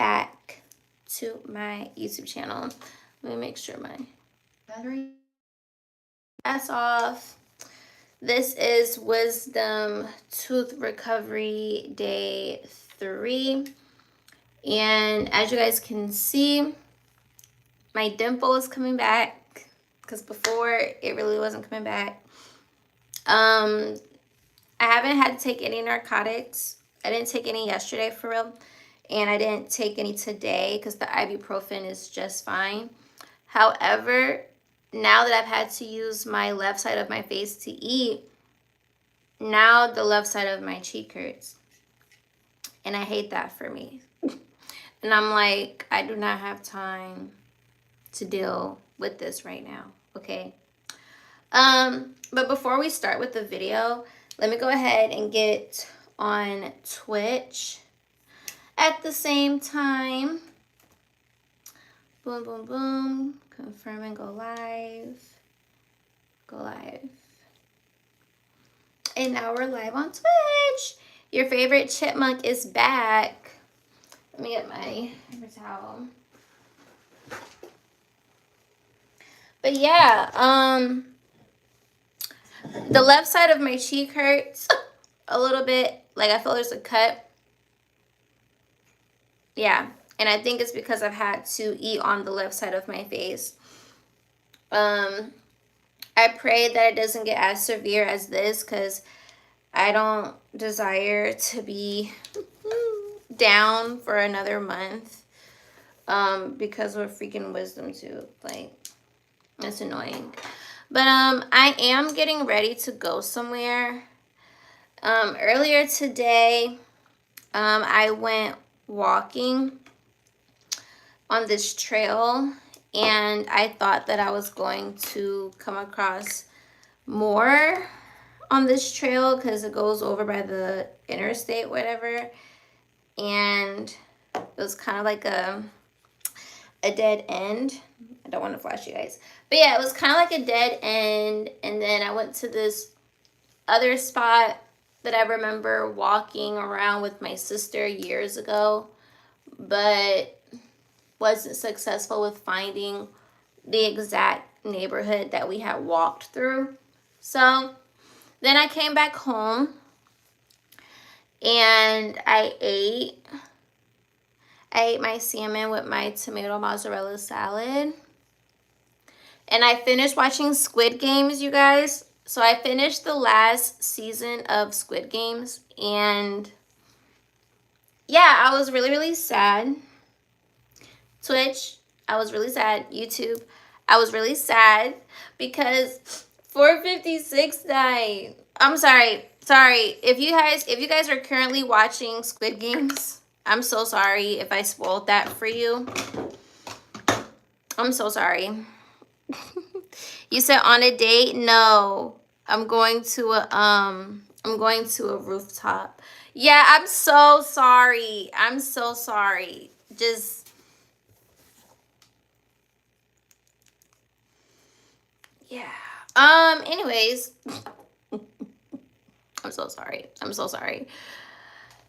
back to my YouTube channel. Let me make sure my battery is off. This is Wisdom Tooth Recovery Day 3. And as you guys can see, my dimple is coming back because before it really wasn't coming back. I haven't had to take any narcotics. I didn't take any yesterday for real. And I didn't take any today because the ibuprofen is just fine. However, now that I've had to use my left side of my face to eat, now the left side of my cheek hurts. And I hate that for me. And I'm like, I do not have time to deal with this right now, okay? But before we start with the video, let me go ahead and get on Twitch at the same time. Boom, boom, boom. Confirm and go live. Go live. And now we're live on Twitch. Your favorite chipmunk is back. Let me get my paper towel. But yeah, the left side of my cheek hurts a little bit. Like I feel there's a cut. Yeah, and I think it's because I've had to eat on the left side of my face. I pray that it doesn't get as severe as this because I don't desire to be down for another month because of freaking wisdom tooth. Like, that's annoying. But I am getting ready to go somewhere. Earlier today, I went walking on this trail, and I thought that I was going to come across more on this trail because it goes over by the interstate, whatever. And it was kind of like a dead end. I don't want to flash you guys. But yeah, it was kind of like a dead end. And then I went to this other spot that I remember walking around with my sister years ago, but wasn't successful with finding the exact neighborhood that we had walked through. So then I came back home and I ate my salmon with my tomato mozzarella salad. And I finished watching Squid Games, you guys. So I finished the last season of Squid Games. And yeah, I was really, really sad. Twitch, I was really sad. YouTube, I was really sad because 456 died. I'm sorry. If you guys are currently watching Squid Games, I'm so sorry if I spoiled that for you. I'm so sorry. You said on a date? No. I'm going to a rooftop. Yeah, I'm so sorry. I'm so sorry. Just yeah. Anyways, I'm so sorry. I'm so sorry.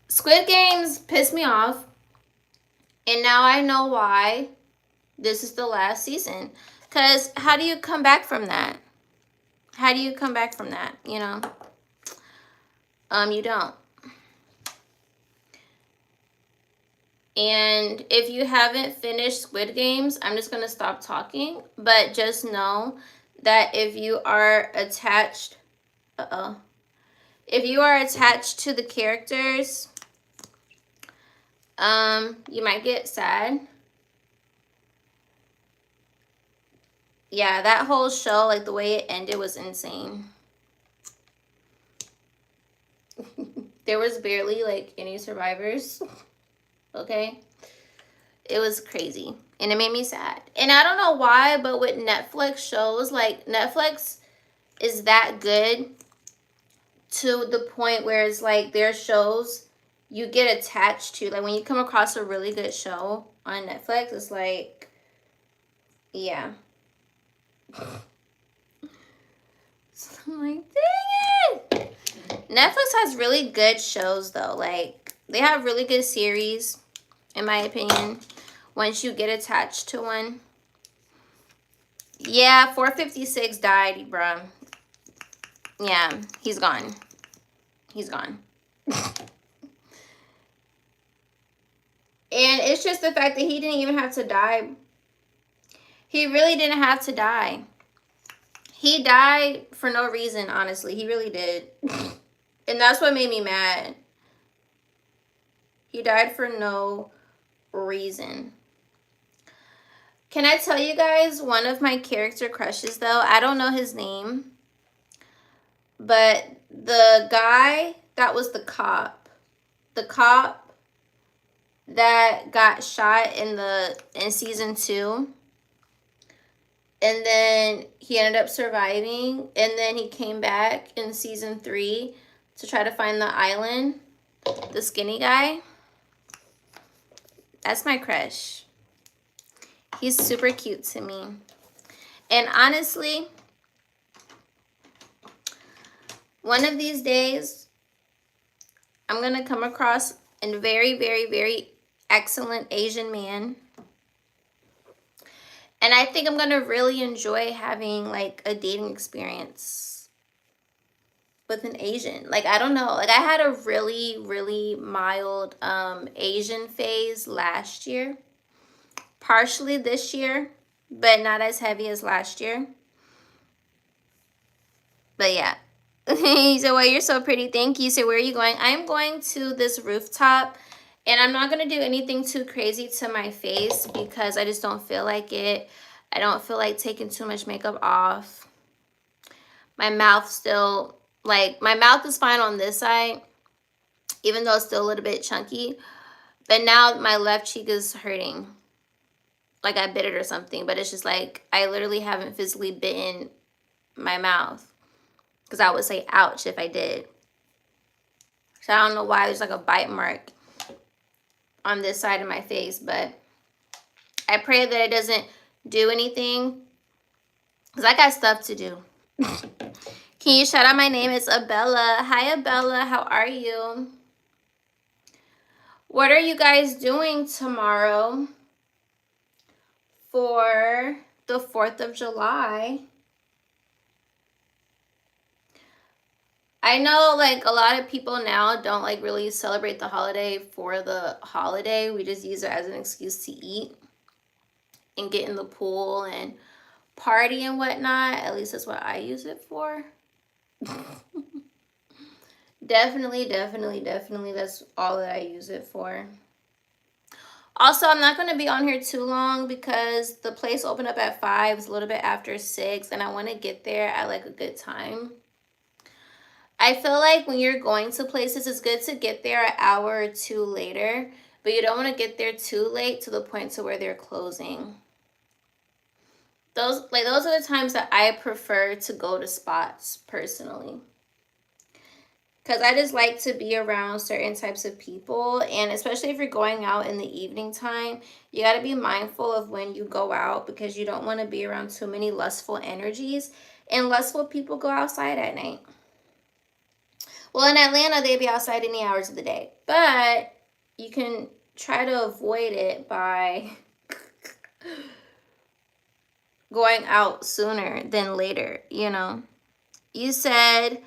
Squid Games pissed me off. And now I know why this is the last season. Because how do you come back from that? How do you come back from that, you know? You don't. And if you haven't finished Squid Games, I'm just going to stop talking. But just know that if you are attached... If you are attached to the characters, you might get sad. Yeah, that whole show, like the way it ended was insane. There was barely like any survivors. Okay? It was crazy. And it made me sad. And I don't know why, but with Netflix shows, like Netflix is that good to the point where it's like their shows you get attached to. Like when you come across a really good show on Netflix, it's like, yeah. So I'm like, dang it. Netflix has really good shows though. Like they have really good series. in my opinion, once you get attached to one. Yeah, 456 died, bruh. Yeah, he's gone. He's gone. And it's just the fact that he didn't even have to die. He really didn't have to die. He died for no reason, honestly. He really did. And that's what made me mad. He died for no reason. Can I tell you guys one of my character crushes, though? I don't know his name. But the guy that was the cop that got shot in season 2, and then he ended up surviving, and then he came back in season 3 to try to find the island, the skinny guy. That's my crush. He's super cute to me. And honestly, one of these days, I'm going to come across a very, very, very excellent Asian man. And I think I'm going to really enjoy having, like, a dating experience with an Asian. Like, I don't know. Like, I had a really, really mild Asian phase last year. Partially this year, but not as heavy as last year. But yeah. He said, well, you're so pretty. Thank you. So where are you going? I'm going to this rooftop, and I'm not going to do anything too crazy to my face because I just don't feel like it. I don't feel like taking too much makeup off. My mouth still, like, my mouth is fine on this side, even though it's still a little bit chunky. But now my left cheek is hurting. Like I bit it or something, but it's just like I literally haven't physically bitten my mouth. Because I would say ouch if I did. So I don't know why there's like a bite mark on this side of my face. But I pray that it doesn't do anything. Because I got stuff to do. Can you shout out my name? It's Abella. Hi, Abella. How are you? What are you guys doing tomorrow for the 4th of July? I know, like, a lot of people now don't, like, really celebrate the holiday for the holiday. We just use it as an excuse to eat and get in the pool and party and whatnot. At least that's what I use it for. Definitely, that's all that I use it for. Also, I'm not going to be on here too long because the place opened up at 5. It's a little bit after 6, and I want to get there at, like, a good time. I feel like when you're going to places, it's good to get there an hour or 2 later, but you don't want to get there too late to the point to where they're closing. Those are the times that I prefer to go to spots personally. Because I just like to be around certain types of people, and especially if you're going out in the evening time, you got to be mindful of when you go out because you don't want to be around too many lustful energies, and lustful people go outside at night. Well, in Atlanta, they be outside any hours of the day. But you can try to avoid it by going out sooner than later, you know. You said,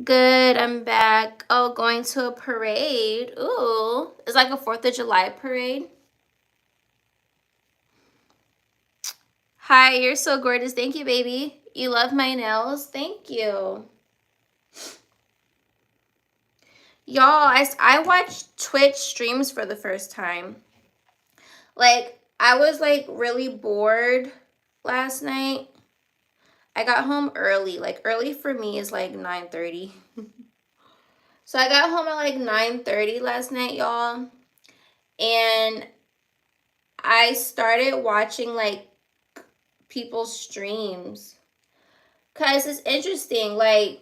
good, I'm back. Oh, going to a parade. Ooh, it's like a 4th of July parade. Hi, you're so gorgeous. Thank you, baby. You love my nails. Thank you. Y'all, I watched Twitch streams for the first time. Like, I was, like, really bored last night. I got home early. Like, early for me is, like, 9:30. So, I got home at, like, 9:30 last night, y'all. And I started watching, like, people's streams. Because it's interesting, like,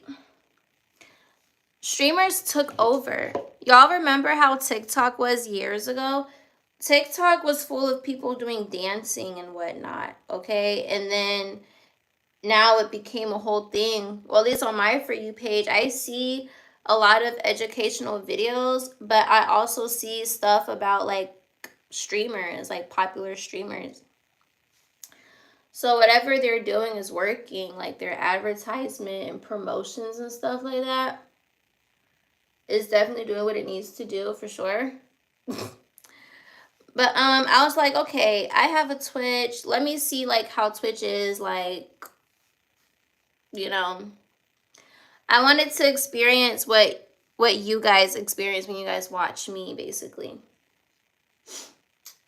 streamers took over. Y'all remember how TikTok was years ago? TikTok was full of people doing dancing and whatnot, okay? And then now it became a whole thing. Well, at least on my For You page, I see a lot of educational videos, but I also see stuff about like streamers, like popular streamers. So whatever they're doing is working, like their advertisement and promotions and stuff like that is definitely doing what it needs to do for sure. But I was like, okay, I have a Twitch. Let me see like how Twitch is like, you know. I wanted to experience what you guys experience when you guys watch me, basically.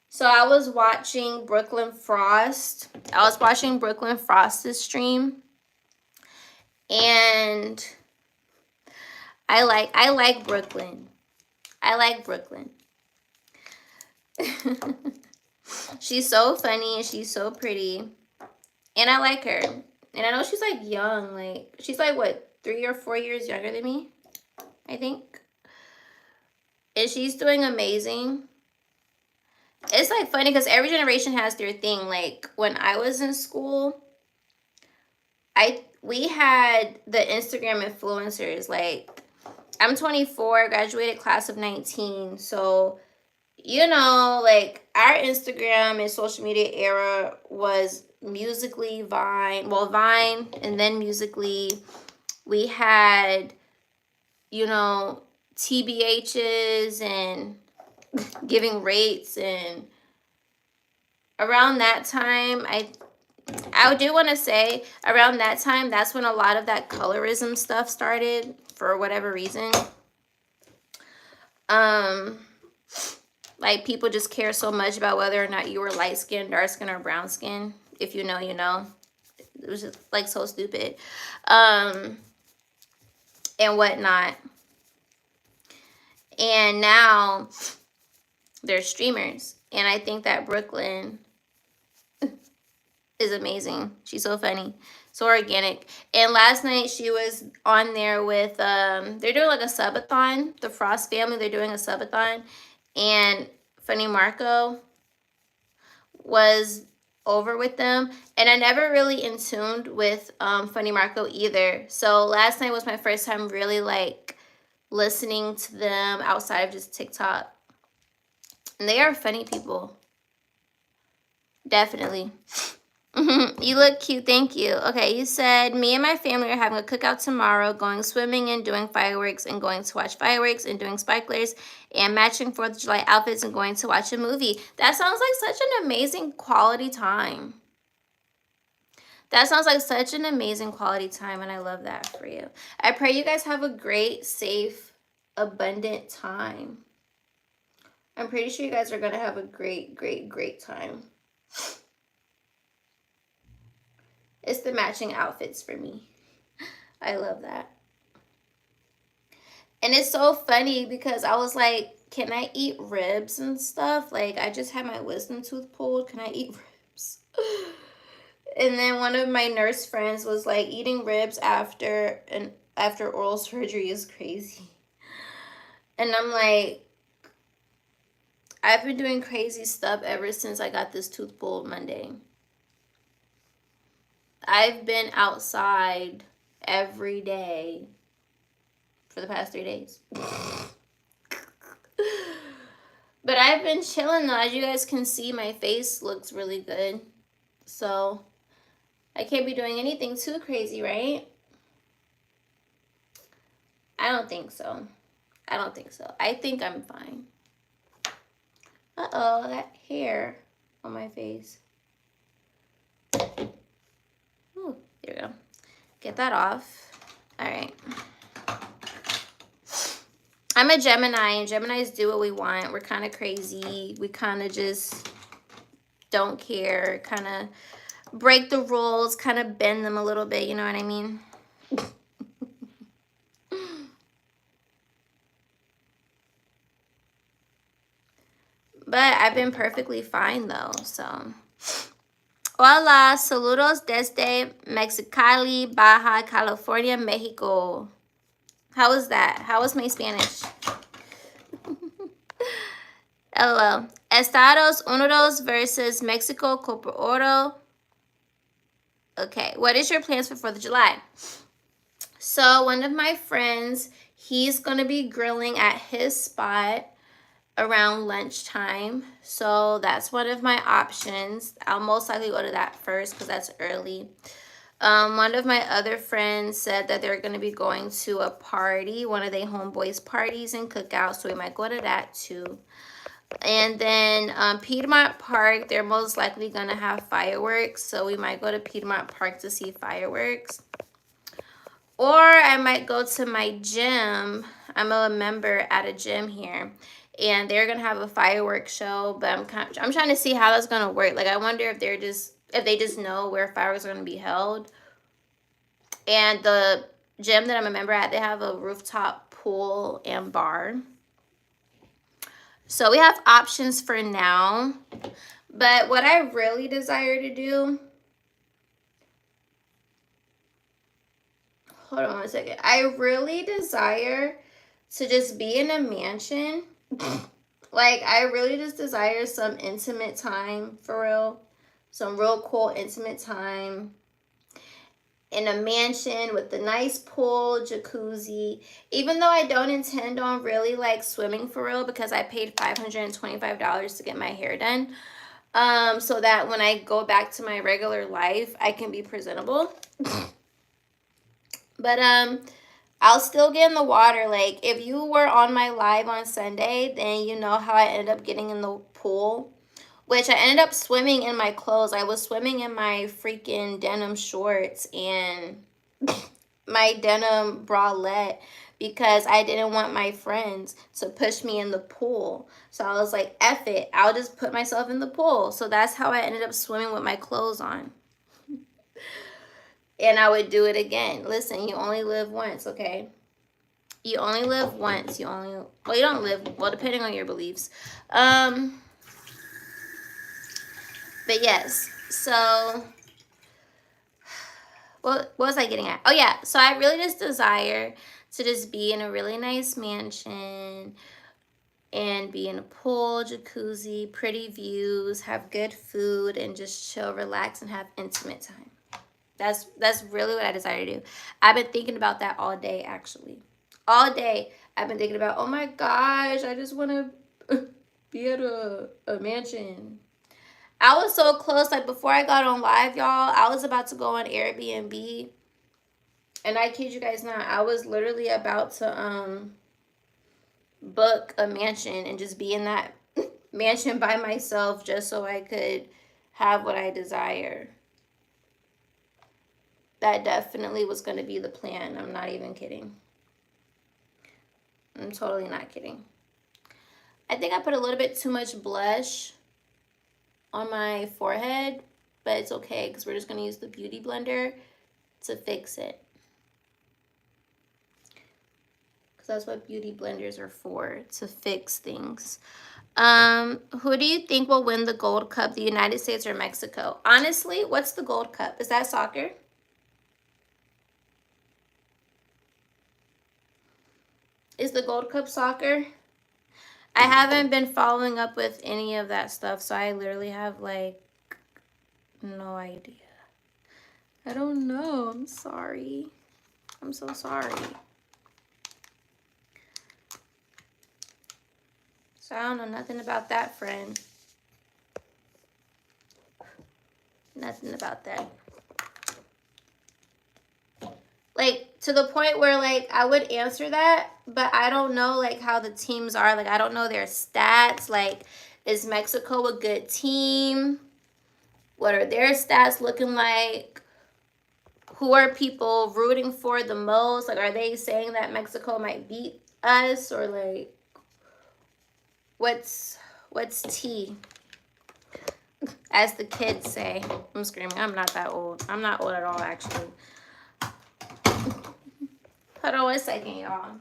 So I was watching Brooklyn Frost. I was watching Brooklyn Frost's stream. And I like Brooklyn. I like Brooklyn. She's so funny and she's so pretty. And I like her. And I know she's like young. Like she's like what, 3 or 4 years younger than me, I think. And she's doing amazing. It's like funny because every generation has their thing. Like when I was in school, we had the Instagram influencers. Like I'm 24, graduated class of 19. So, you know, like our Instagram and social media era was Musically, Vine, well, Vine, and then Musically. We had, you know, TBHs and giving rates, and around that time, I do want to say around that time, that's when a lot of that colorism stuff started for whatever reason. Like people just care so much about whether or not you were light skin, dark skin, or brown skin. If you know, you know. It was just like so stupid. And whatnot. And now they're streamers. And I think that Brooklyn is amazing. She's so funny. So organic. And last night she was on there with, they're doing like a subathon. The Frost family, they're doing a subathon. And Funny Marco was over with them. And I never really in tuned with Funny Marco either. So last night was my first time really like listening to them outside of just TikTok. And they are funny people. Definitely. You look cute. Thank you. Okay, you said, me and my family are having a cookout tomorrow, going swimming and doing fireworks, and going to watch fireworks and doing sparklers and matching 4th of July outfits and going to watch a movie. That sounds like such an amazing quality time. That sounds like such an amazing quality time, and I love that for you. I pray you guys have a great, safe, abundant time. I'm pretty sure you guys are going to have a great, great, great time. It's the matching outfits for me. I love that. And it's so funny because I was like, can I eat ribs and stuff? Like, I just had my wisdom tooth pulled. Can I eat ribs? And then one of my nurse friends was like, eating ribs after oral surgery is crazy. And I'm like, I've been doing crazy stuff ever since I got this tooth pulled Monday. I've been outside every day for the past 3 days. But I've been chilling though. As you guys can see, my face looks really good. So I can't be doing anything too crazy, right? I don't think so. I don't think so. I think I'm fine. Uh-oh, that hair on my face. Ooh, there we go. Get that off. All right. I'm a Gemini, and Geminis do what we want. We're kind of crazy. We kind of just don't care. Kind of break the rules, kind of bend them a little bit. You know what I mean? But I've been perfectly fine, though, so. Hola, saludos desde Mexicali, Baja California, Mexico. How was that? How was my Spanish? LOL. Estados Unidos versus Mexico, Copa Oro. Okay, what is your plans for 4th of July? So one of my friends, He's going to be grilling at his spot around lunchtime. So that's one of my options. I'll most likely go to that first because that's early. One of my other friends said that they're going to be going to a party, one of their homeboys' parties and cookouts, so we might go to that too. And then Piedmont Park, they're most likely going to have fireworks, so we might go to Piedmont Park to see fireworks. Or I might go to my gym. I'm a member at a gym here, and they're going to have a fireworks show, but I'm trying to see how that's going to work. Like, I wonder if they just know where fireworks are going to be held. And the gym that I'm a member at, they have a rooftop pool and bar. So we have options for now. But what I really desire to do, hold on one second. I really desire to just be in a mansion. Like, I really just desire some intimate time, for real. Some real cool intimate time in a mansion with a nice pool, jacuzzi. Even though I don't intend on really like swimming for real, because I paid $525 to get my hair done. So that when I go back to my regular life, I can be presentable. But I'll still get in the water. Like, if you were on my live on Sunday, then you know how I ended up getting in the pool. Which I ended up swimming in my clothes. I was swimming in my freaking denim shorts and my denim bralette because I didn't want my friends to push me in the pool. So I was like, F it. I'll just put myself in the pool. So that's how I ended up swimming with my clothes on. And I would do it again. Listen, you only live once, okay? You only live once. You don't live, well, depending on your beliefs. But yes, so what was I getting at? Oh yeah, so I really just desire to just be in a really nice mansion and be in a pool, jacuzzi, pretty views, have good food, and just chill, relax, and have intimate time. That's really what I desire to do. I've been thinking about that all day, actually. All day, I've been thinking about, oh my gosh, I just want to be at a mansion. I was so close. Like, before I got on live, y'all, I was about to go on Airbnb. And I kid you guys not, I was literally about to book a mansion and just be in that mansion by myself just so I could have what I desire. That definitely was going to be the plan. I'm not even kidding. I'm totally not kidding. I think I put a little bit too much blush on my forehead, but it's okay because we're just going to use the beauty blender to fix it, because that's what beauty blenders are for, to fix things. Who do you think will win the Gold Cup, the United States or Mexico? Honestly, what's the Gold Cup? Is that soccer? Is the Gold Cup soccer? I haven't been following up with any of that stuff, so I literally have, like, no idea. I don't know. I'm sorry. I'm so sorry. So I don't know nothing about that, friend. Nothing about that. Like, to the point where, like, I would answer that, but I don't know, like, how the teams are. Like, I don't know their stats. Like, is Mexico a good team? What are their stats looking like? Who are people rooting for the most? Like, are they saying that Mexico might beat us? Or, like, what's tea? As the kids say. I'm screaming. I'm not that old. I'm not old at all, actually. Hold on one second, y'all.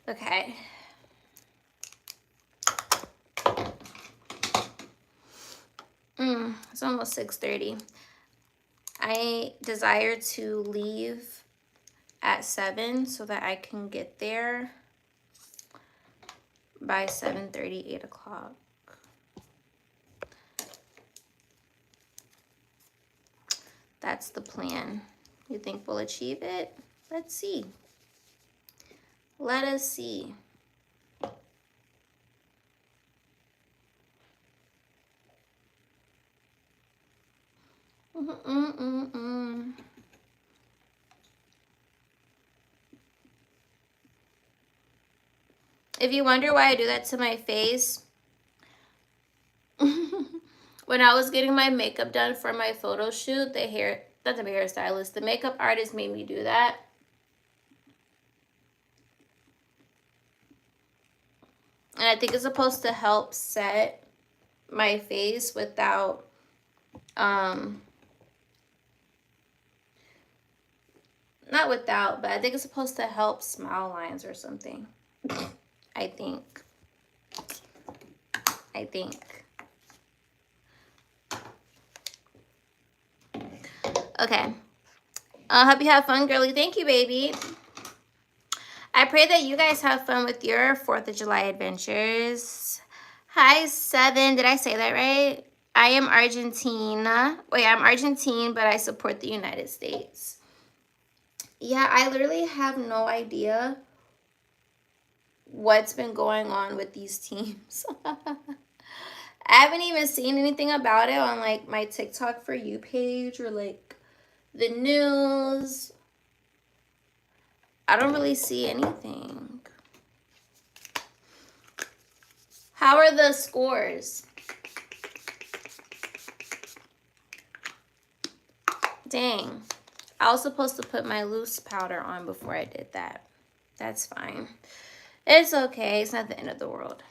Okay. It's almost 6:30. I desire to leave at 7 so that I can get there by 7:30, 8 o'clock. That's the plan. You think we'll achieve it? Let's see. Let us see. If you wonder why I do that to my face, when I was getting my makeup done for my photo shoot, not the hairstylist, the makeup artist made me do that. And I think it's supposed to help set my face without, not without, but I think it's supposed to help smile lines or something. I think. Okay. Hope you have fun, girly. Thank you, baby. I pray that you guys have fun with your 4th of July adventures. Hi, 7. Did I say that right? I am Argentina. Wait, I'm Argentine, but I support the United States. Yeah, I literally have no idea what's been going on with these teams. I haven't even seen anything about it on like my TikTok For You page or like the news. I don't really see anything. How are the scores? Dang. I was supposed to put my loose powder on before I did that. That's fine. It's okay. It's not the end of the world.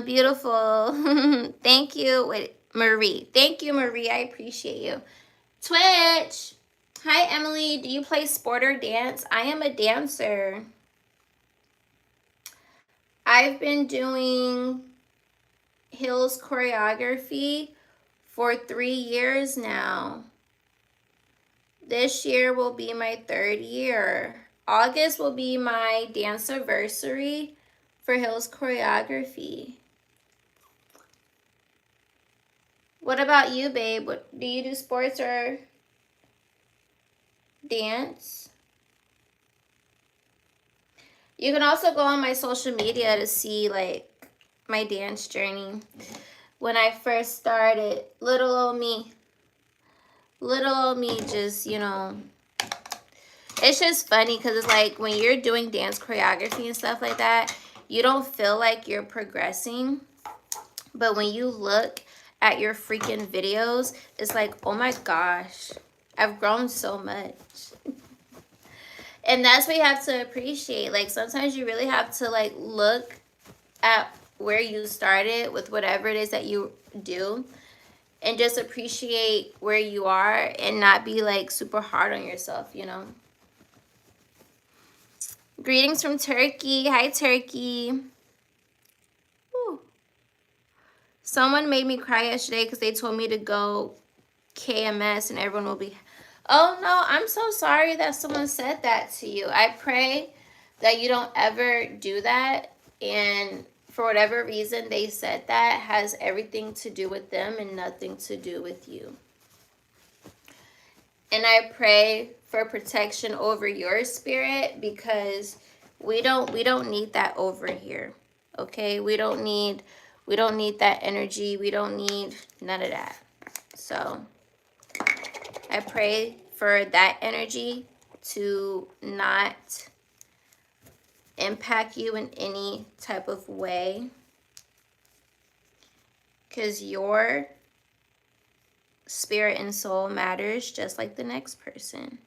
Beautiful. Thank you. Wait, Marie. Thank you, Marie. I appreciate you. Twitch. Hi, Emily. Do you play sport or dance? I am a dancer. I've been doing Hills choreography for 3 years now. This year will be my 3rd year. August will be my dance anniversary for Hills choreography. What about you, babe? What, do you do sports or dance? You can also go on my social media to see like my dance journey. When I first started, little old me just, you know, it's just funny because it's like when you're doing dance choreography and stuff like that, you don't feel like you're progressing. But when you look at your freaking videos, it's like, oh my gosh, I've grown so much. And that's what you have to appreciate. Like sometimes you really have to like look at where you started with whatever it is that you do and just appreciate where you are and not be like super hard on yourself, you know. Greetings from Turkey. Hi, Turkey. Whew. Someone made me cry yesterday because they told me to go KMS and everyone will be... Oh, no, I'm so sorry that someone said that to you. I pray that you don't ever do that. And for whatever reason they said that has everything to do with them and nothing to do with you. And I pray for protection over your spirit because we don't need that over here. Okay? We don't need that energy. We don't need none of that. So I pray for that energy to not impact you in any type of way, because your spirit and soul matters just like the next person.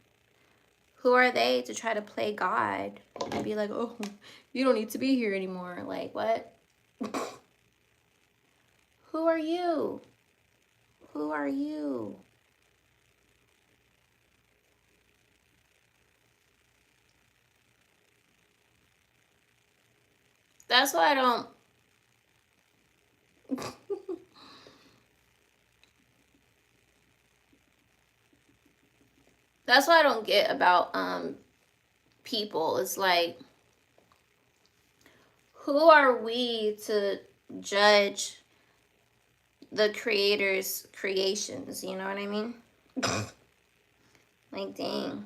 Who are they to try to play God and be like, oh, you don't need to be here anymore? Like, what? Who are you? Who are you? That's why I don't... That's what I don't get about people. It's like, who are we to judge the creator's creations? You know what I mean? Like, dang.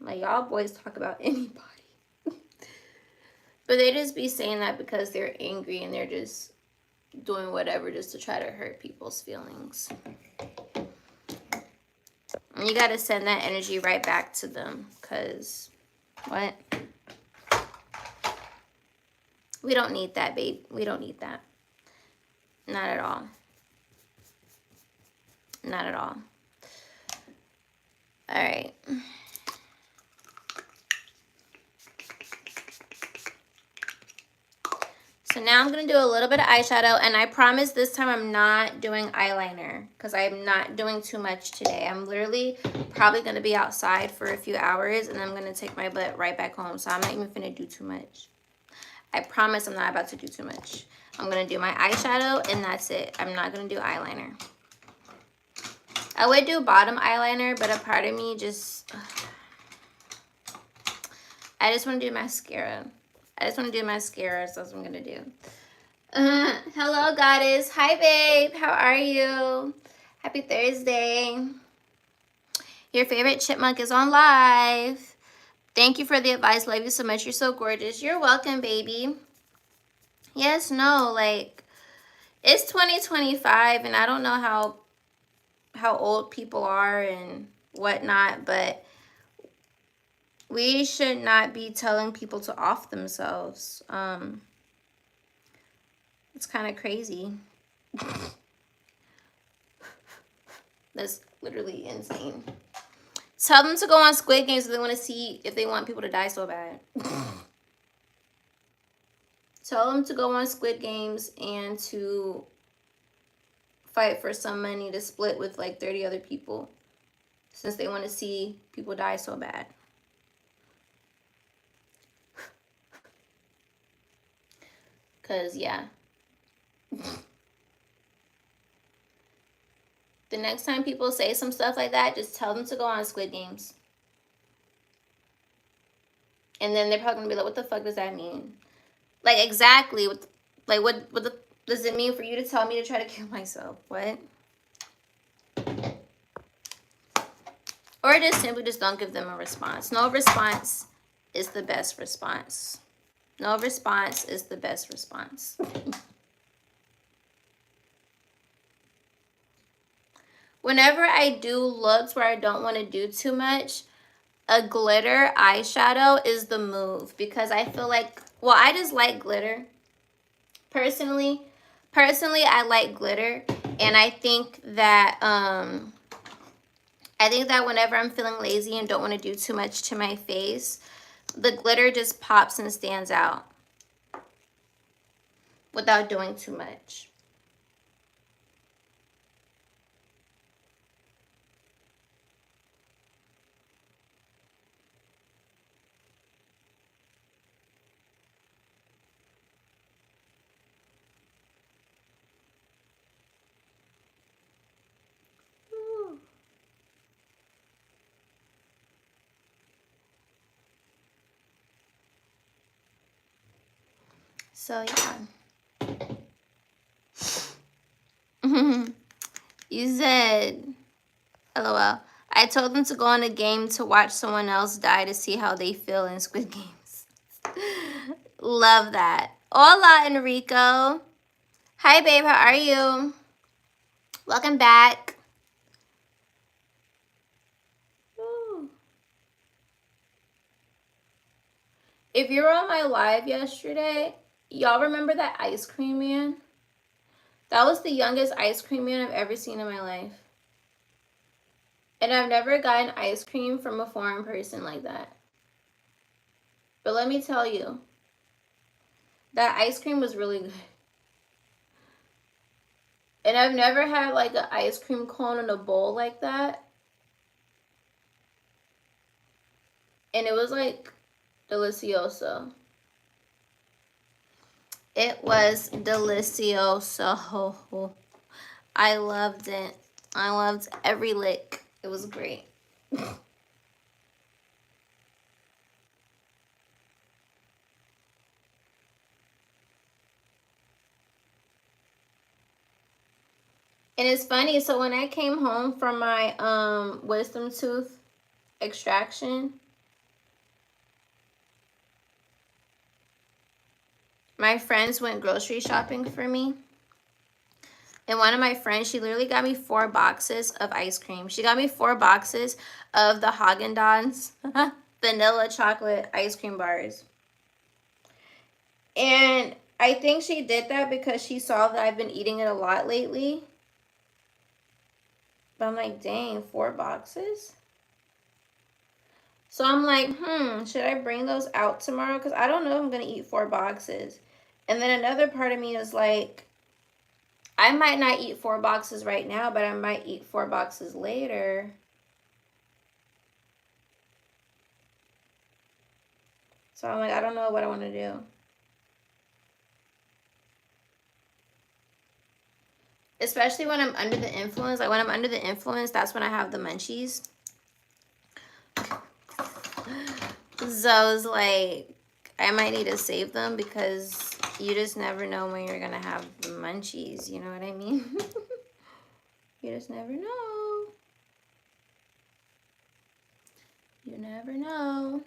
Like, y'all boys talk about anybody. But they just be saying that because they're angry and they're just doing whatever just to try to hurt people's feelings. And you got to send that energy right back to them. Because, what? We don't need that, babe. We don't need that. Not at all. Not at all. All right. So now I'm going to do a little bit of eyeshadow. And I promise this time I'm not doing eyeliner. Because I'm not doing too much today. I'm literally probably going to be outside for a few hours. And I'm going to take my butt right back home. So I'm not even finna do too much. I promise I'm not about to do too much. I'm going to do my eyeshadow and that's it. I'm not going to do eyeliner. I would do bottom eyeliner, but a part of me just... I just want to do mascara. I just want to do mascara, so that's what I'm going to do. Hello, Goddess. Hi, babe. How are you? Happy Thursday. Your favorite chipmunk is on live. Thank you for the advice. Love you so much. You're so gorgeous. You're welcome, baby. Yes, no, like, it's 2025, and I don't know how old people are and whatnot, but we should not be telling people to off themselves. It's kind of crazy. That's literally insane. Tell them to go on Squid Games if they want to see if they want people to die so bad. Tell them to go on Squid Games and to fight for some money to split with like 30 other people, since they want to see people die so bad. Because, yeah. The next time people say some stuff like that, just tell them to go on Squid Games. And then they're probably going to be like, what the fuck does that mean? Like, exactly. What does it mean for you to tell me to try to kill myself? What? Or just simply just don't give them a response. No response is the best response. No response is the best response. Whenever I do looks where I don't want to do too much, a glitter eyeshadow is the move. Because I feel like, well, I just like glitter. Personally, I like glitter. And I think that whenever I'm feeling lazy and don't want to do too much to my face, the glitter just pops and stands out without doing too much. So, yeah. You said, LOL. I told them to go on a game to watch someone else die to see how they feel in Squid Games. Love that. Hola, Enrico. Hi, babe. How are you? Welcome back. Ooh. If you were on my live yesterday, y'all remember that ice cream man? That was the youngest ice cream man I've ever seen in my life. And I've never gotten ice cream from a foreign person like that. But let me tell you, that ice cream was really good. And I've never had like an ice cream cone in a bowl like that. And it was like delicioso. It was delicioso. I loved it. I loved every lick. It was great. And it's funny, so when I came home from my wisdom tooth extraction, my friends went grocery shopping for me. And one of my friends, she literally got me 4 boxes of ice cream. She got me 4 boxes of the Haagen-Dazs vanilla chocolate ice cream bars. And I think she did that because she saw that I've been eating it a lot lately. But I'm like, dang, 4 boxes? So I'm like, should I bring those out tomorrow? Because I don't know if I'm going to eat 4 boxes. And then another part of me is like, I might not eat 4 boxes right now, but I might eat 4 boxes later. So I'm like, I don't know what I want to do. Especially when I'm under the influence. Like when I'm under the influence, that's when I have the munchies. So I was like, I might need to save them because you just never know when you're going to have the munchies. You know what I mean? You just never know. You never know.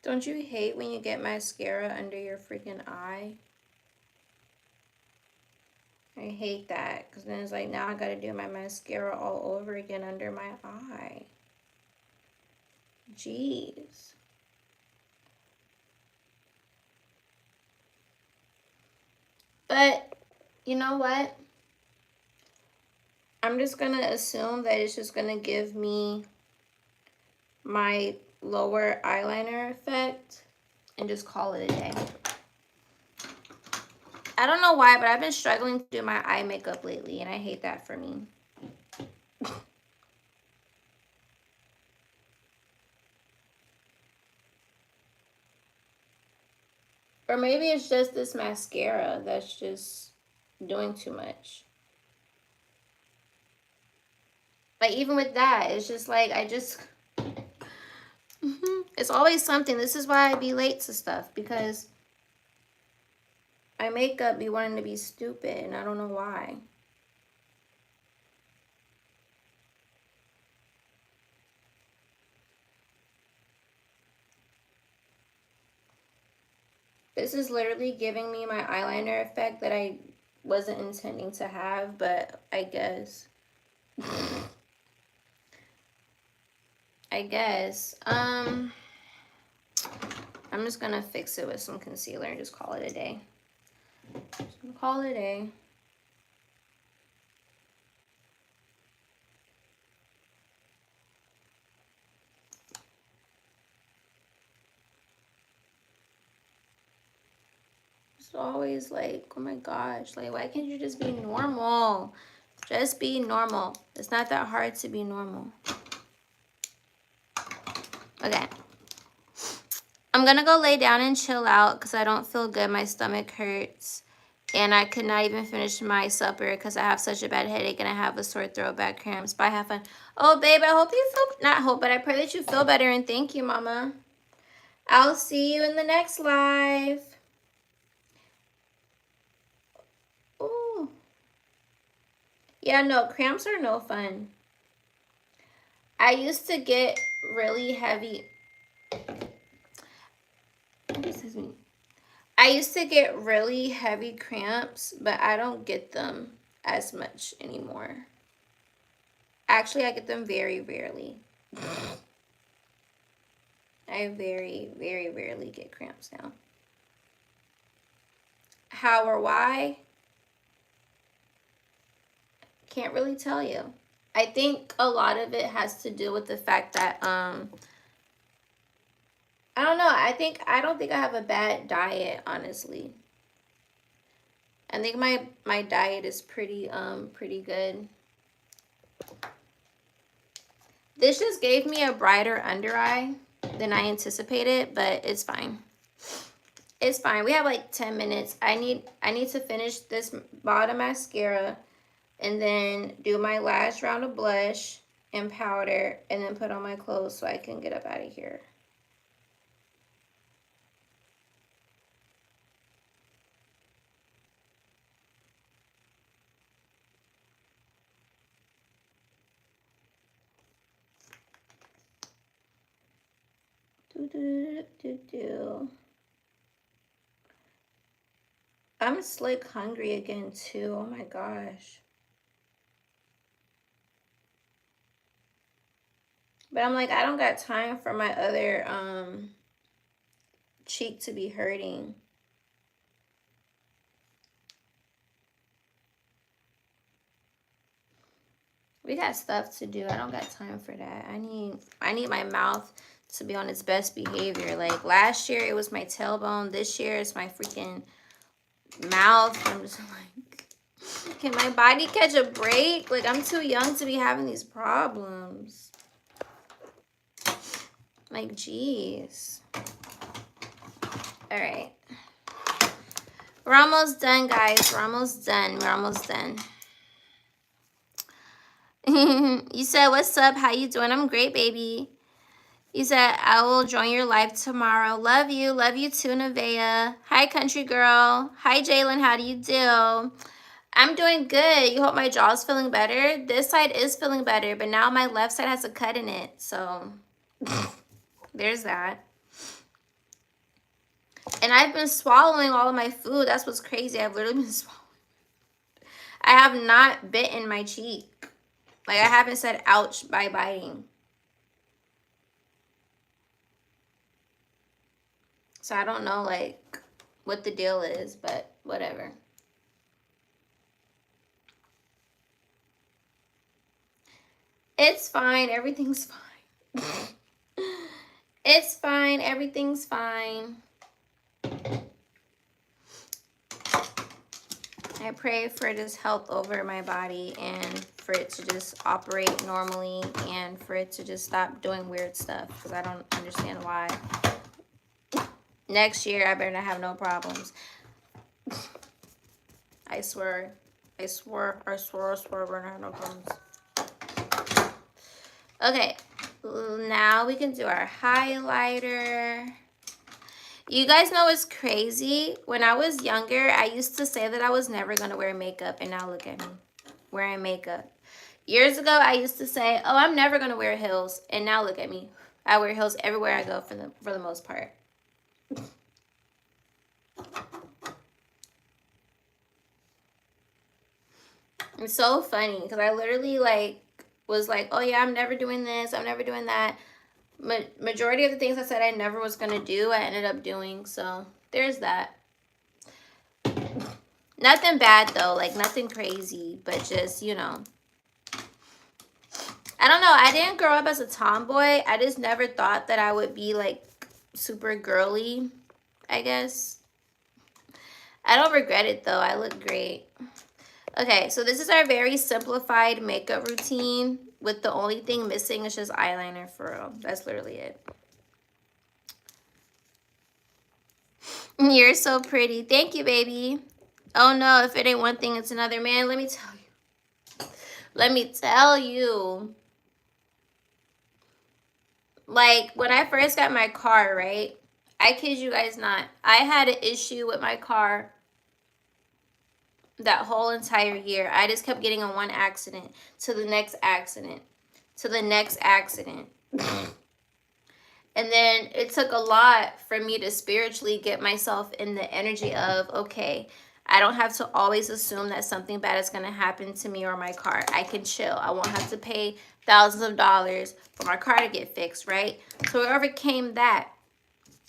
Don't you hate when you get mascara under your freaking eye? I hate that because then it's like now I gotta do my mascara all over again under my eye. Jeez. But you know what? I'm just gonna assume that it's just gonna give me my lower eyeliner effect and just call it a day. I don't know why, but I've been struggling to do my eye makeup lately, and I hate that for me. Or maybe it's just this mascara that's just doing too much. Like, even with that, it's just like, it's always something. This is why I be late to stuff, because my makeup be wanting to be stupid, and I don't know why. This is literally giving me my eyeliner effect that I wasn't intending to have, but I guess. I guess. I'm just gonna fix it with some concealer and just call it a day. Just gonna call it a day. It's always like, oh my gosh, like why can't you just be normal? Just be normal. It's not that hard to be normal. Okay. I'm gonna go lay down and chill out because I don't feel good. My stomach hurts. And I could not even finish my supper because I have such a bad headache and I have a sore throat, bad cramps. Bye, have fun. Oh, babe, I hope you feel, not hope, but I pray that you feel better, and thank you, Mama. I'll see you in the next live. Ooh. Yeah, no, cramps are no fun. I used to get really heavy. Excuse me. I used to get really heavy cramps, but I don't get them as much anymore. Actually, I get them very rarely. I very, very rarely get cramps now. How or why? Can't really tell you. I think a lot of it has to do with the fact that, I don't know. I don't think I have a bad diet, honestly. I think my diet is pretty good. This just gave me a brighter under eye than I anticipated, but it's fine. It's fine. We have like 10 minutes. I need to finish this bottom mascara and then do my last round of blush in powder and then put on my clothes so I can get up out of here. I'm slick hungry again too. Oh my gosh. But I'm like, I don't got time for my other cheek to be hurting. We got stuff to do. I don't got time for that. I need my mouth to be on its best behavior. Like last year it was my tailbone. This year it's my freaking mouth. I'm just like, can my body catch a break? Like I'm too young to be having these problems. Like, geez. All right. We're almost done, guys. We're almost done. We're almost done. You said, what's up? How you doing? I'm great, baby. You said, I will join your live tomorrow. Love you. Love you too, Nevaeh. Hi, country girl. Hi, Jalen. How do you do? I'm doing good. You hope my jaw's feeling better? This side is feeling better, but now my left side has a cut in it. So, there's that. And I've been swallowing all of my food. That's what's crazy. I've literally been swallowing. I have not bitten my cheek. Like, I haven't said ouch by biting. So I don't know, like, what the deal is, but whatever. It's fine. Everything's fine. It's fine. Everything's fine. I pray for just health over my body and for it to just operate normally and for it to just stop doing weird stuff because I don't understand why. Next year, I better not have no problems. I swear. I swear we're gonna have no problems. Okay, now we can do our highlighter. You guys know what's crazy? When I was younger, I used to say that I was never going to wear makeup, and now look at me, wearing makeup. Years ago, I used to say, oh, I'm never going to wear heels, and now look at me. I wear heels everywhere I go for the most part. It's so funny, because I literally, like, was like, oh, yeah, I'm never doing this, I'm never doing that. Majority of the things I said I never was going to do, I ended up doing. So, there's that. Nothing bad, though. Like, nothing crazy. But just, you know. I don't know. I didn't grow up as a tomboy. I just never thought that I would be, like, super girly, I guess. I don't regret it, though. I look great. Okay, so this is our very simplified makeup routine. With the only thing missing is just eyeliner, for real. That's literally it. You're so pretty. Thank you, baby. Oh, no. If it ain't one thing, it's another. Man, let me tell you. Let me tell you. Like, when I first got my car, right? I kid you guys not. I had an issue with my car that whole entire year. I just kept getting in one accident to the next accident to the next accident. And then it took a lot for me to spiritually get myself in the energy of, okay, I don't have to always assume that something bad is going to happen to me or my car. I can chill. I won't have to pay thousands of dollars for my car to get fixed, right? So we overcame that.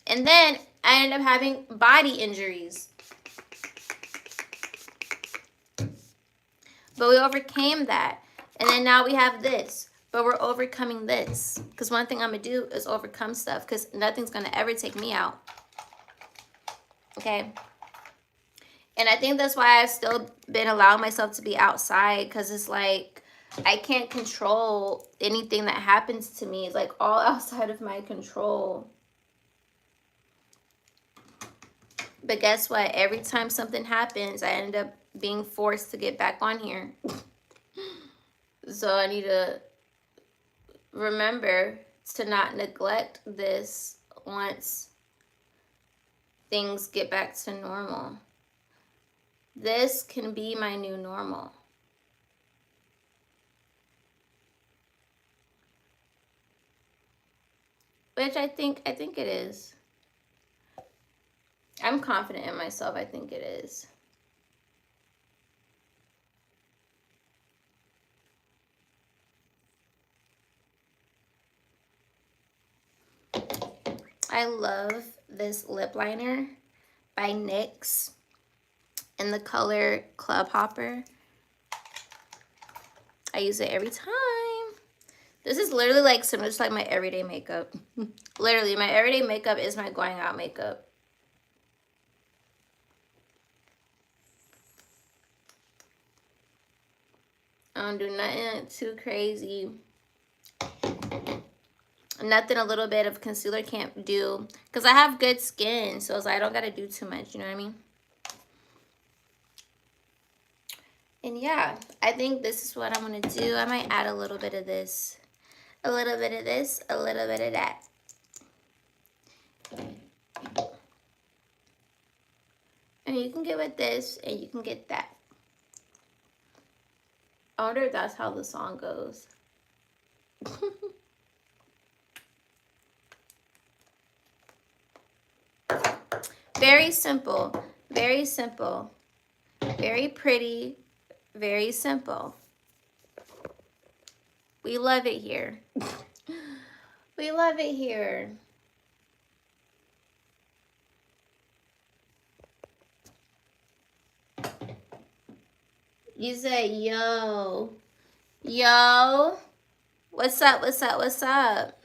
And then I ended up having body injuries. But we overcame that. And then now we have this. But we're overcoming this. Because one thing I'm going to do is overcome stuff. Because nothing's going to ever take me out. Okay? And I think that's why I've still been allowing myself to be outside. Because it's like, I can't control anything that happens to me. It's like all outside of my control. But guess what? Every time something happens, I end up being forced to get back on here. So I need to remember to not neglect this once things get back to normal. This can be my new normal. Which I think it is. I'm confident in myself. I think it is. I love this lip liner by NYX in the color Club Hopper. I use it every time. This is literally like similar to like my everyday makeup. Literally, my everyday makeup is my going out makeup. I don't do nothing too crazy. Nothing a little bit of concealer can't do. Because I have good skin. So it's like I don't got to do too much. You know what I mean? And yeah, I think this is what I'm going to do. I might add a little bit of this. A little bit of this. A little bit of that. And you can get with this. And you can get that. I wonder if that's how the song goes. Very simple. Very simple. Very pretty. Very simple. We love it here. We love it here. You say, yo. Yo. What's up, what's up, what's up?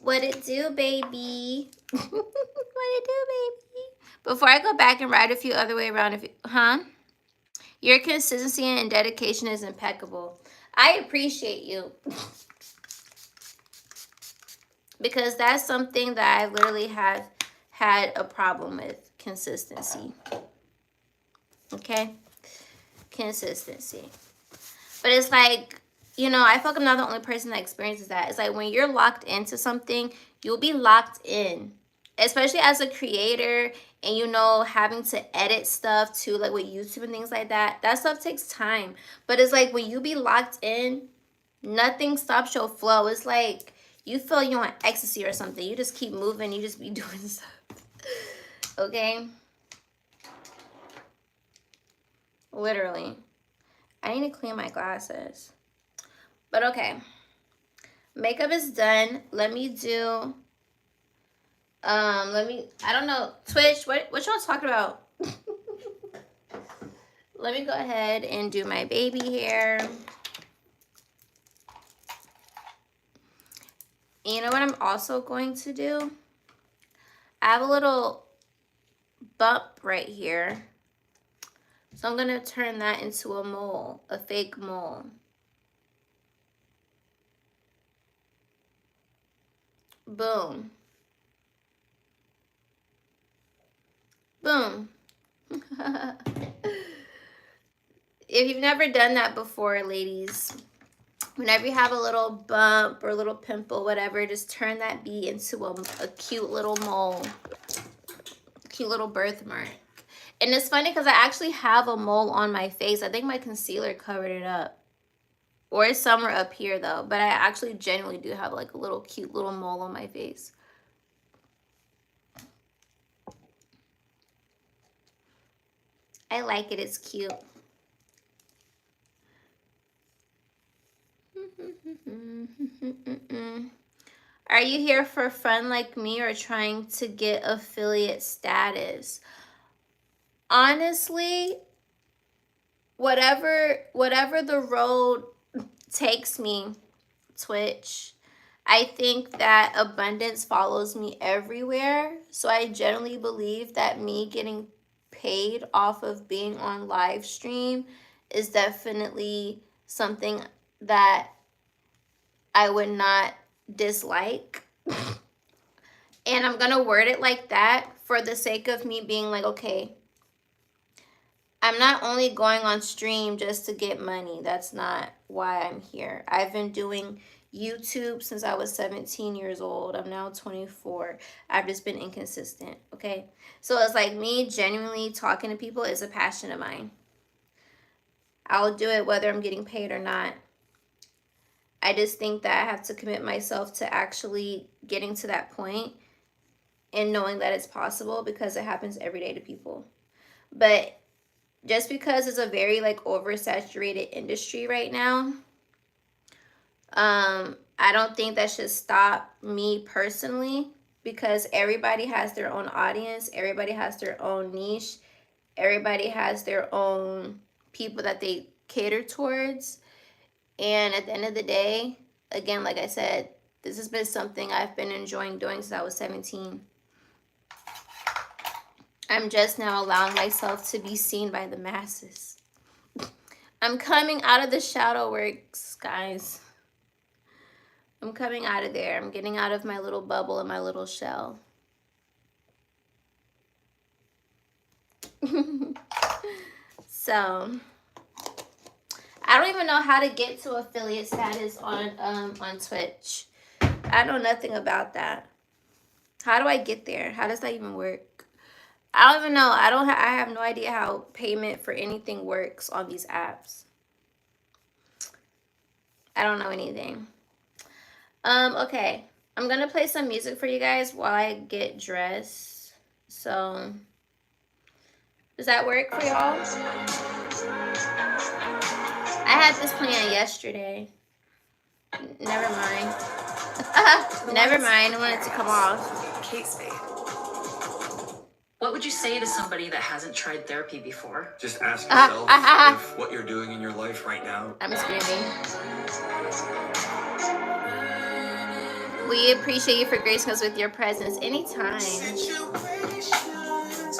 What it do, baby? What it do, baby? Before I go back and write a few other way around, your consistency and dedication is impeccable. I appreciate you. Because that's something that I literally have had a problem with. Consistency. Okay? Consistency. But it's like, you know, I feel like I'm not the only person that experiences that. It's like when you're locked into something, you'll be locked in. Especially as a creator and, you know, having to edit stuff too, like with YouTube and things like that. That stuff takes time. But it's like when you be locked in, nothing stops your flow. It's like you feel you're on ecstasy or something. You just keep moving. You just be doing stuff. Okay? Literally. I need to clean my glasses. But okay. Makeup is done. Let me do... I don't know. Twitch, what y'all talking about? Let me go ahead and do my baby hair. You know what I'm also going to do? I have a little bump right here. So I'm going to turn that into a mole, a fake mole. Boom. Boom. If you've never done that before, ladies, whenever you have a little bump or a little pimple, whatever, just turn that bee into a cute little mole. Cute little birthmark. And it's funny because I actually have a mole on my face. I think my concealer covered it up. Or it's somewhere up here though. But I actually genuinely do have like a little cute little mole on my face. I like it. It's cute. Are you here for fun like me or trying to get affiliate status? Honestly, whatever the road takes me, Twitch, I think that abundance follows me everywhere. So I generally believe that me getting paid off of being on live stream is definitely something that I would not dislike. And I'm gonna word it like that for the sake of me being like, okay, I'm not only going on stream just to get money. That's not why I'm here. I've been doing YouTube since I was 17 years old. I'm now 24. I've just been inconsistent, okay? So it's like me genuinely talking to people is a passion of mine. I'll do it whether I'm getting paid or not. I just think that I have to commit myself to actually getting to that point and knowing that it's possible, because it happens every day to people. But just because it's a very like oversaturated industry right now, I don't think that should stop me personally, because everybody has their own audience, everybody has their own niche, everybody has their own people that they cater towards. And at the end of the day, again, like I said, this has been something I've been enjoying doing since I was 17. I'm just now allowing myself to be seen by the masses. I'm coming out of the shadow works, guys. I'm coming out of there. I'm getting out of my little bubble and my little shell. So, I don't even know how to get to affiliate status on Twitch. I know nothing about that. How do I get there? How does that even work? I don't even know. I have no idea how payment for anything works on these apps. I don't know anything. Okay. I'm gonna play some music for you guys while I get dressed. So, does that work for y'all? I had this plan yesterday. Never mind. Never mind. I wanted to come off. Casey, what would you say to somebody that hasn't tried therapy before? Just ask yourself if what you're doing in your life right now. I'm screaming. We appreciate you for gracing us with your presence anytime.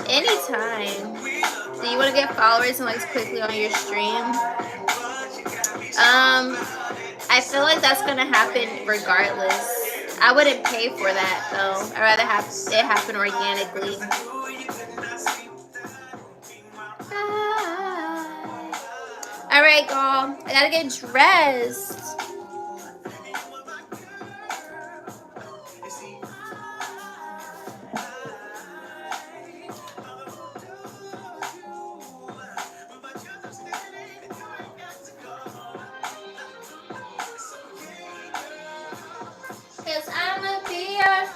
Anytime. Do you want to get followers and likes quickly on your stream? I feel like that's gonna happen regardless. I wouldn't pay for that though. I'd rather have it happen organically. Alright, y'all. I gotta get dressed. Cause I'ma be your...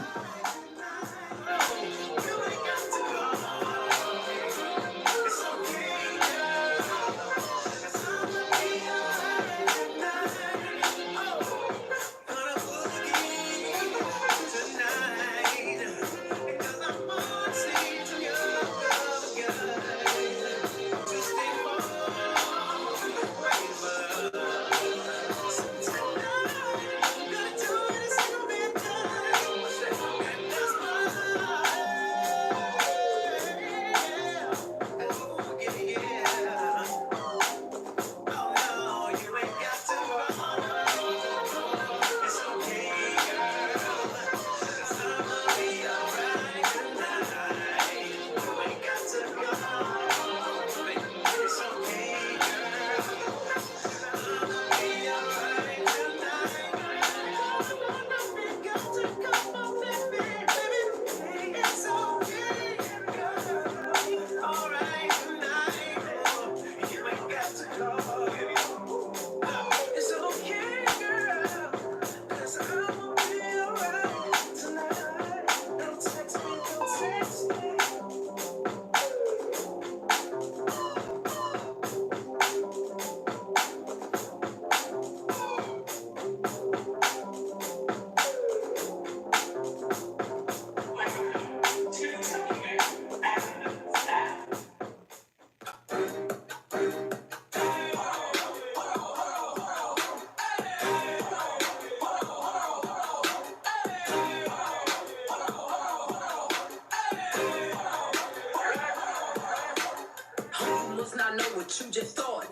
Not know what you just thought.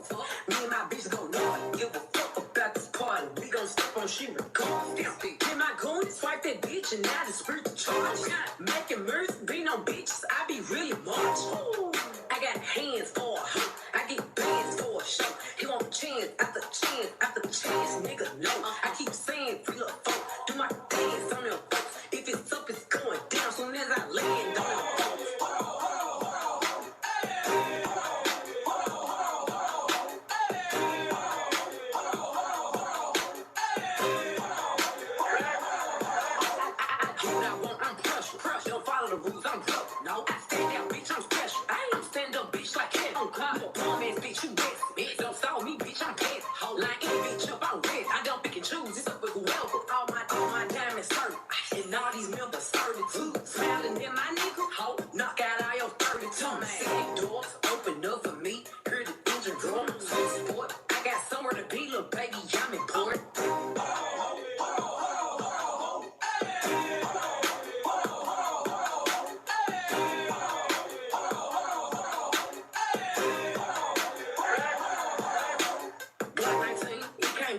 Me and my bitch gon' not give a fuck about this party. We gon' step on she record. Get my goon, swipe that bitch, and now the spirit to charge. Making mirth, be no bitches, I be really much. I got hands for her. shoes, it's up with whoever. All my diamonds certain. And all these members 32. Smiling in my nigga, ho, knock out all your 32. Man, doors open up for me. Hear the engine roar. So sport, I got somewhere to be, little baby, I'm important.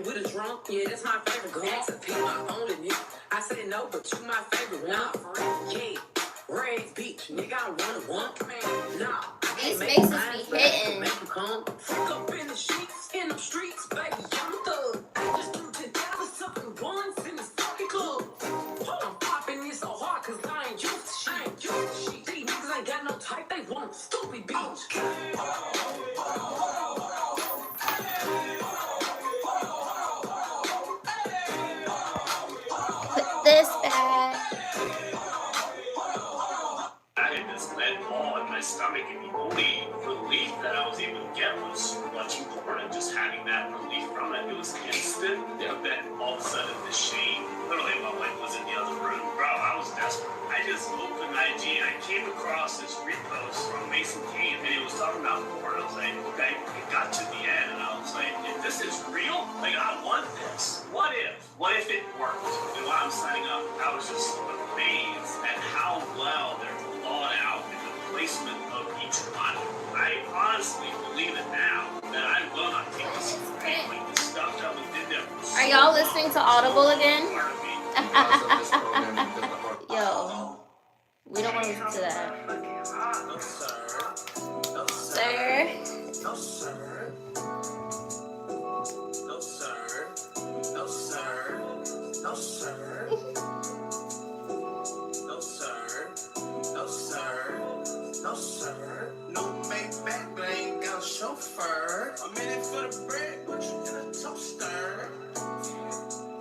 With a drunk, yeah, that's my favorite girl. That's a P, my only nigga. I said no, but you my favorite one. Yeah, Rags Beach, nigga, I one. Man, nah, These mixes be hitting. Make you come. Freak up in the sheets, in the streets, baby, I'm a thug. I just threw $10 something once in this fucking club. I'm popping this so hard, cause I ain't used to shit. These niggas ain't got no type, they want stupid bitch. This bag. I had this lead ball in my stomach, and the only relief that I was able to get was watching porn and just having that relief from it. It was instant, but then all of a sudden the shame, literally my wife was in the other room. Bro, I was desperate. I just opened IG and I came across this repost from Mason Kane, and it was talking about porn. I was like, okay, it got to the end, and I was like, if this is real, like I want this. What if it worked? And while I'm signing up, I was just amazed at how well they're thought out in the placement of each one. I honestly believe it now that I will not take this straight. Like the stuff that was in there. Are y'all listening to Audible again? Yo, we don't want to listen to that. No, sir. No, Sir. No, sir. No, sir. No, sir. No, sir. No, sir. No, sir. No, sir. No Maybach, but I ain't got a chauffeur. I'm in it for the bread, but you in a toaster.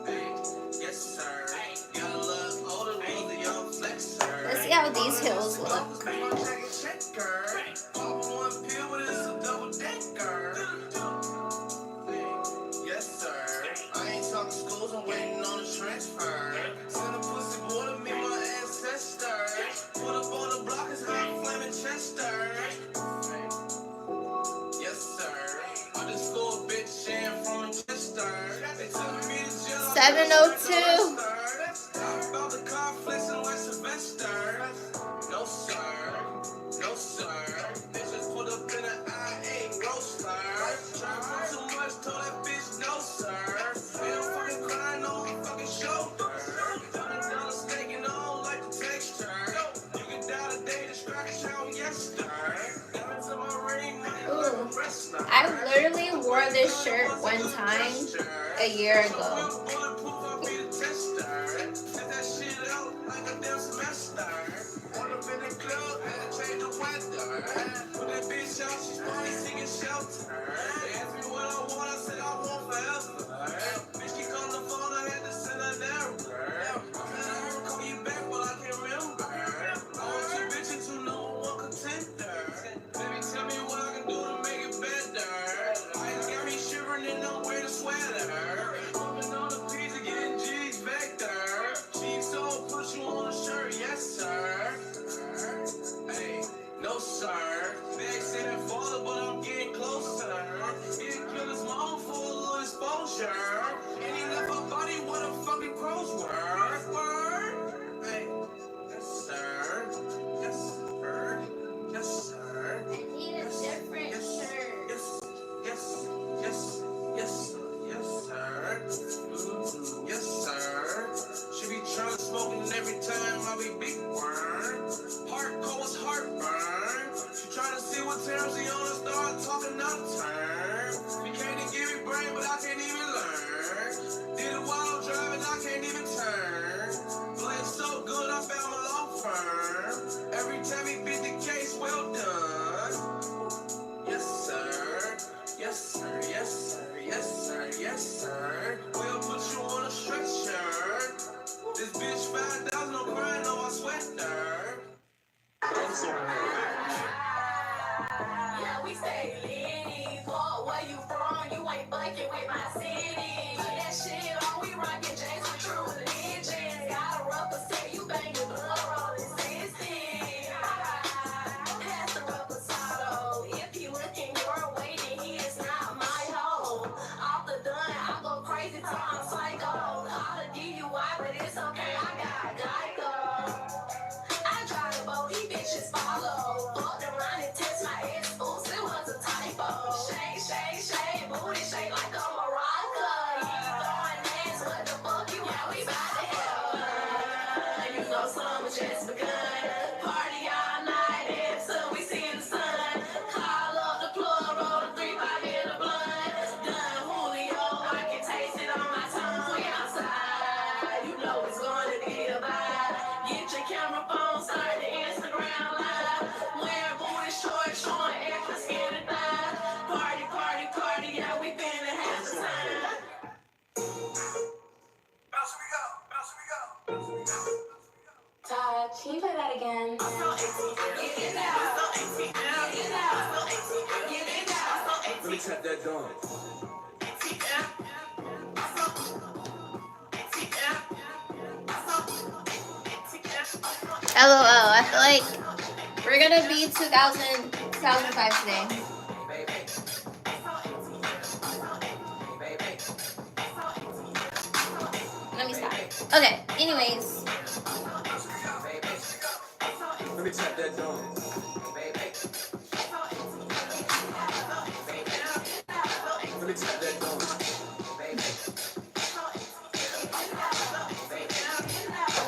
Hey, yes, sir. Got a little older, was a young flexer. Let's see how these hills look. Yes, sir. I ain't talking schools, I'm waiting on the transfer. Send a pussy boy to meet my ancestor. Put up on the block is hot flaming Chester. Yes, sir. I just go a bitch in from Chester. They tell me to jail. 702. About the conflicts and like Sylvester. No, sir. No, sir. Bitches put up in an IA roaster. Trying to put too much, told that bitch no, sir. Feel fucking crying on my fucking shoulder. $100 steak and I don't like the texture. You can die today, distract you on yesterday. Diamonds in my ring, Ooh. I literally wore this shirt one time a year ago. Shivering and nowhere to sweater. Moving on the Can you play that again? Let me tap that dog. LOL, I feel like we're gonna be 2005 today. Let me stop. Okay, anyways. Let me tap that dog. Let me tap that dog.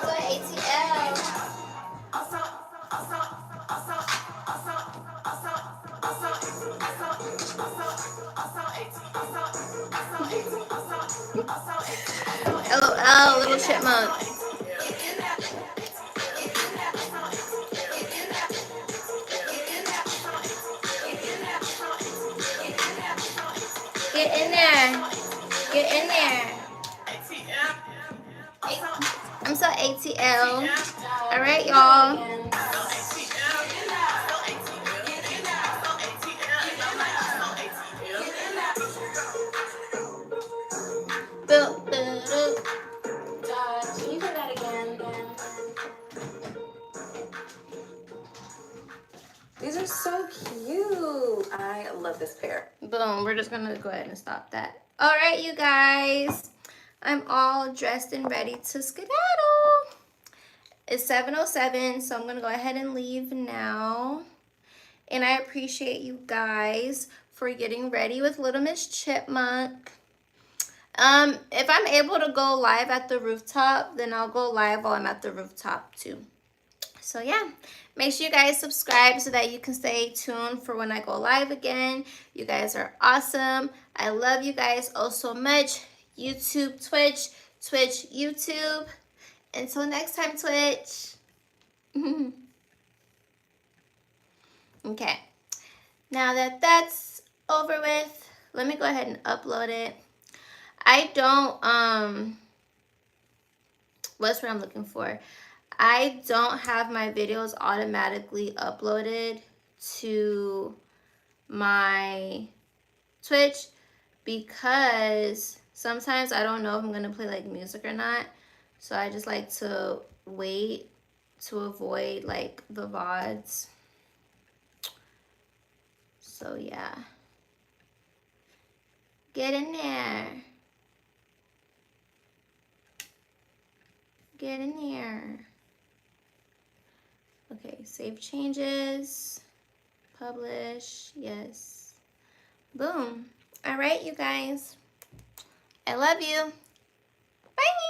So ATL. LOL, little chipmunk. Get in there. Get in there. I'm so ATL. All right, y'all. Can you do that again? These are so cute. I love this pair. Boom. We're just going to go ahead and stop that. All right, you guys. I'm all dressed and ready to skedaddle. It's 7:07, so I'm going to go ahead and leave now. And I appreciate you guys for getting ready with Little Miss Chipmunk. If I'm able to go live at the rooftop, then I'll go live while I'm at the rooftop too. So yeah, make sure you guys subscribe so that you can stay tuned for when I go live again. You guys are awesome. I love you guys oh so much. YouTube, Twitch, Twitch, YouTube. Until next time, Twitch. Okay. Now that that's over with, let me go ahead and upload it. I don't, what's what I'm looking for? I don't have my videos automatically uploaded to my Twitch because sometimes I don't know if I'm going to play like music or not. So I just like to wait to avoid like the VODs. So yeah. Get in there. Get in there. Okay, save changes. Publish. Yes. Boom. All right, you guys. I love you. Bye.